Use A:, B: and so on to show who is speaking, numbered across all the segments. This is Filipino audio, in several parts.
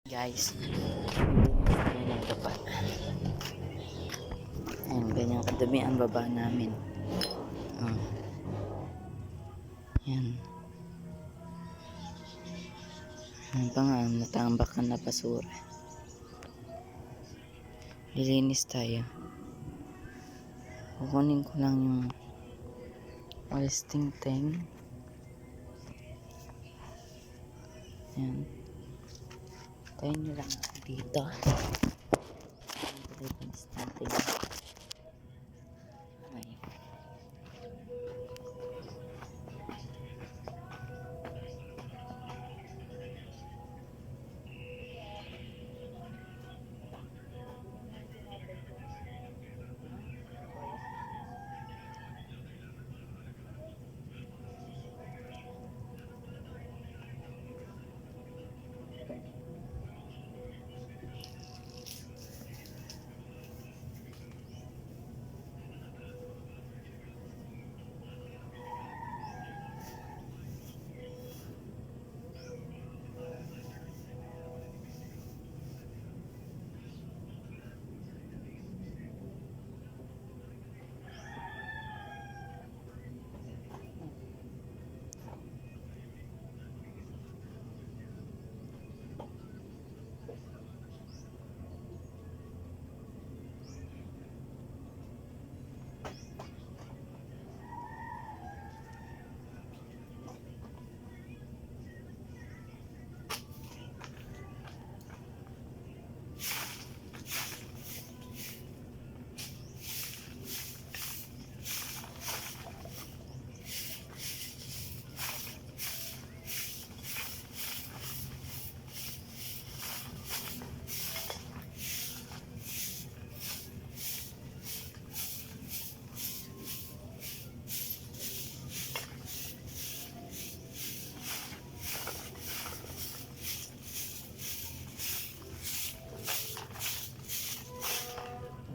A: Guys, yan ang baba. Ayan, ganyan kadami ang baba namin. Yan. Ano pa nga, natambakan na basura. Lilinis tayo. Kukunin ko lang yung wasting thing. Yan. Tayo nyo lang dito. Lilinis natin. Ayan.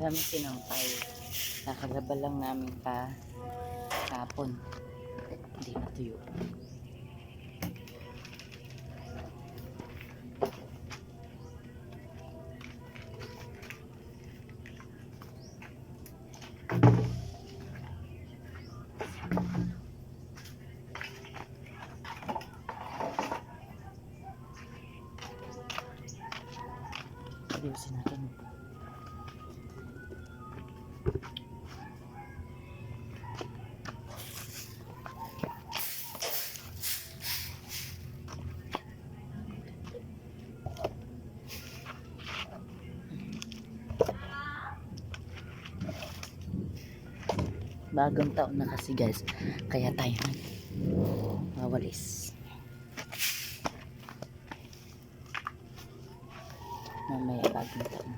A: Dami sinampay. Nakalaba lang namin pa kapon. Hindi natuyo. Ayusin natin. Bagong taon na kasi guys, kaya tayo mawalis. Mamaya bagong taon.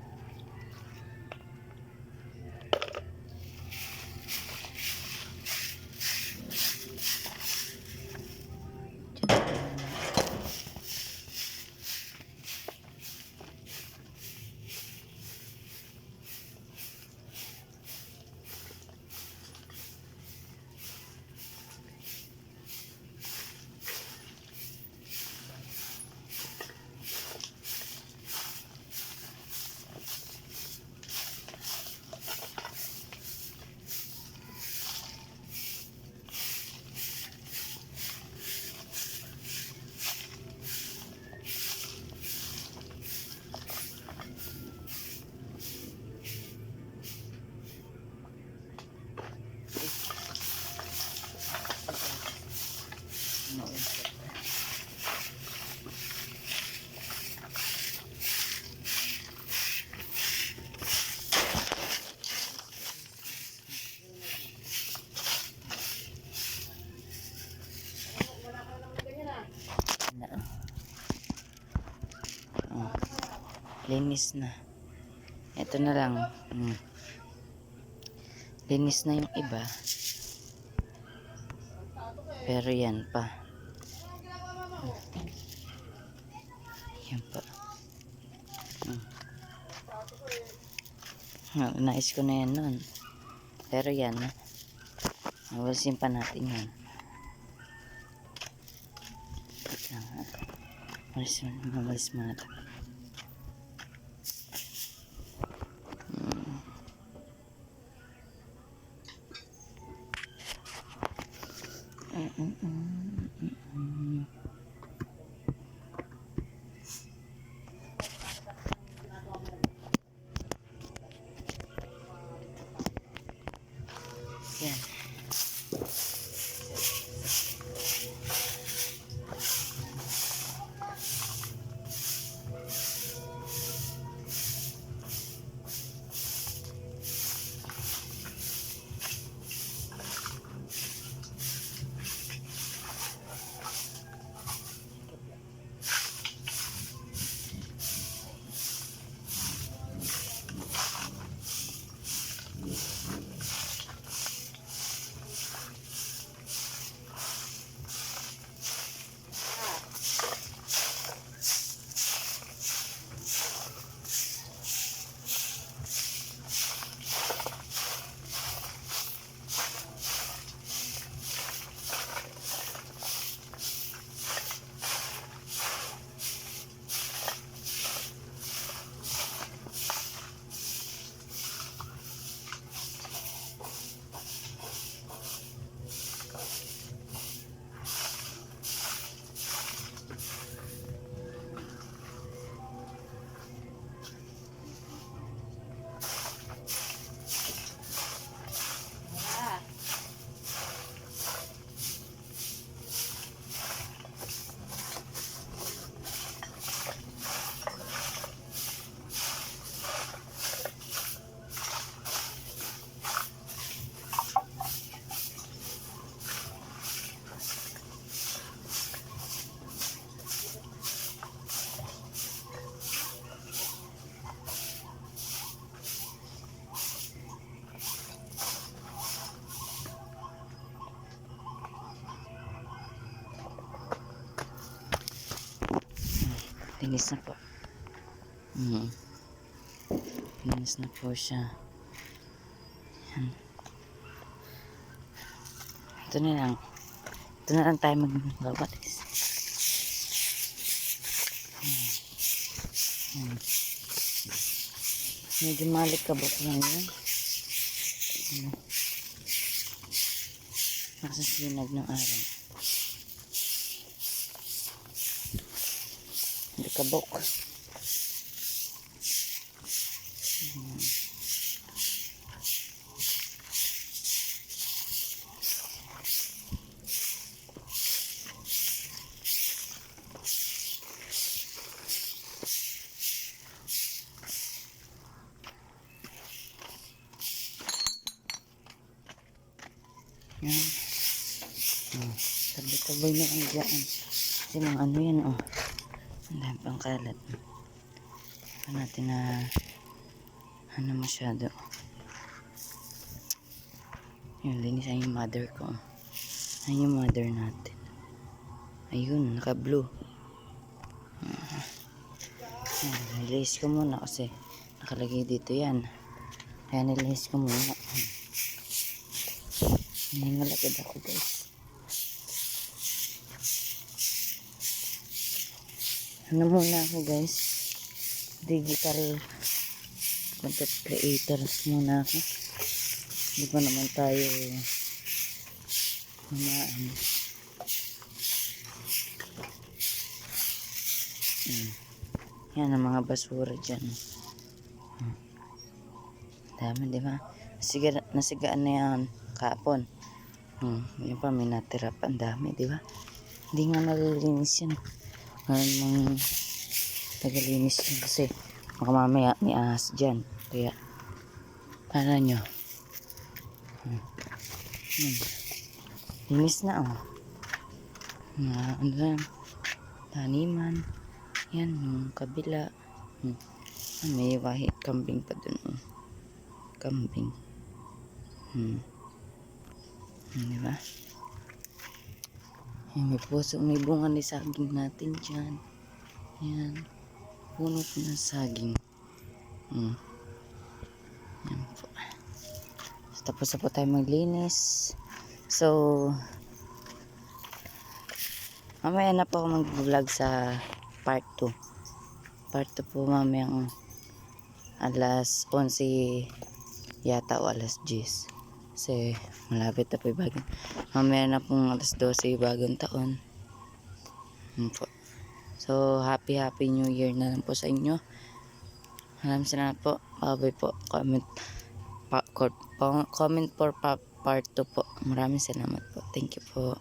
A: Linis na. Ito na lang. Linis na yung iba. Pero yan pa. Yan pa. Nais ko na yan nun. Pero yan. Mawasin pa natin yan. Mawalis mo na ito. Linis na po. Linis na po siya. Yan. Ito na lang. Ito na lang tayo magbabatis. Yan. Medyo malikabok lang yun. Nakasinag ng araw. Likabok. Yan. Tabi-tabi na ang dyan. Kasi mga ano yan, oh. Ang dami pang kalat. Pa natin na ano masyado. Yun, linisan yung mother ko. Ayun yung mother natin. Ayun, naka-blue. Nilihis ko muna kasi nakalagay dito yan. Kaya nilihis ko muna. Nangalagad ako, guys. Ano muna ako, guys? Digital content creators muna ako. Hindi pa naman tayo namaan. Yan ang mga basura dyan. Dami, di ba? Nasigaan na yan kapon. Yun pa, may natira pa. Ang dami, di ba? Hindi nga nalilinis yan. Mga tagalinis yan kasi baka mamaya may ahas dyan. Kaya, para nyo. Linis na, oh. Ano lang, taniman. Yan, yung kabila. May wahit kambing pa dun, oh. Kambing. Diba? Yan, may puso, may bunga ni saging natin dyan. Yan. Puno po ng saging. Yan po. Tapos na po tayo maglinis. So, mamaya na po ako mag-vlog sa part 2. Part 2 po mamayang alas 11 yata o alas 10. Kasi malapit na po yung bagong. Mamaya na pong alas 12 yung bagong taon. Po. So, happy New Year na lang po sa inyo. Maraming salamat po. Bye po. Comment for part 2 po. Maraming salamat po. Thank you po.